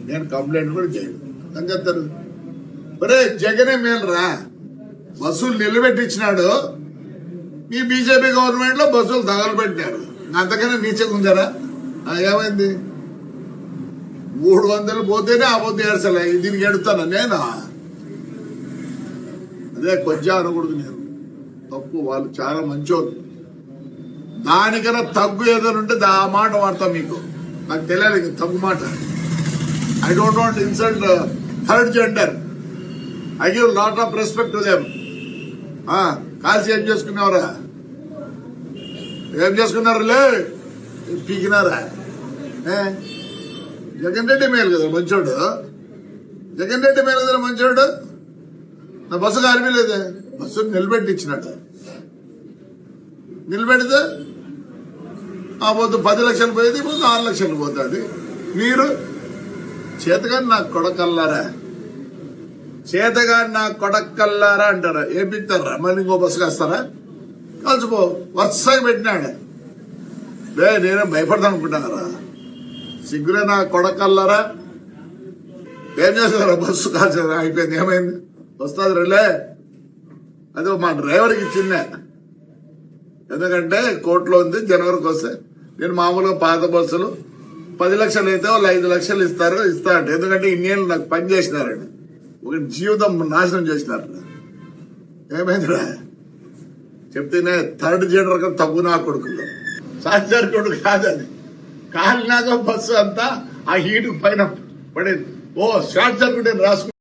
నేను కంప్లైంట్ కూడా చేయను అని చెప్తారు. ఒరే జగనే మేలురా, బస్సులు నిలబెట్టించినాడు. ఈ బీజేపీ గవర్నమెంట్ లో బస్సులు తగలబెట్టారు. అంతకన్నా నీచగా ఉందారా? ఏమైంది? 300 పోతేనే ఆ పొద్దు ఏడ్చలే. దీనికి ఎడుతాను నేను. అదే కొంచెం అనకూడదు. నేను తప్పు, వాళ్ళు చాలా మంచోళ్ళు. దానికన్నా తగ్గు ఏదైనా ఉంటే ఆ మాట వాడతాం. మీకు నాకు తెలియాలి తగ్గు మాట. I don't want to insult third gender. I give lot of respect to them. కాల్సి ఏం చేసుకున్నావురా? ఏం చేసుకున్నారులే? పీకినారా? జగన్ రెడ్డి మేలు కదా మంచోడు. జగన్ రెడ్డి మేలు కదా మంచోడు. నా బస్సు కారిపోలేదే, బస్సు నిలబెట్టించినాడు. నిలబెడితే ఆ పొద్దు 10 లక్షలు పోయేది, ఇప్పుడు 6 లక్షలు పోతుంది. మీరు చేతగాని నాకు కొడకల్లారా, చేతగాని నాకు కొడకల్లారా అంటారా? ఏం పిక్తారా? మళ్ళీ ఇంకో బస్సు కాస్తారా? కలిసిపో. వరుసగా పెట్టినాడు. నేనేం భయపడతాను అనుకుంటున్నారా? సిగ్గులే నా కొడకల్లారా. ఏం చేస్తారా? బస్సు కాల్చారా? అయిపోయింది. ఏమైంది? వస్తుంది రేలే. అదే మా డ్రైవర్కి ఇచ్చిందే. ఎందుకంటే కోర్టులో ఉంది, జనవరికి వస్తే. నేను మామూలుగా పాత బస్సులు 10 లక్షలు అయితే వాళ్ళు 5 లక్షలు ఇస్తా అంటే, ఎందుకంటే ఇన్నేళ్ళు నాకు పని చేసినారండి. ఒక జీవితం నాశనం చేసినారు. ఏమైందిరా? చెప్తేనే థర్డ్ జెండర్ తగ్గు నా కొడుకుల్లో. సాక్షార్ కొడుకు కాదని కాలినాక బస్సు అంతా ఆ హీటు పైన పడేది. షార్ట్ సర్క్యూట్ రాసుకుంటే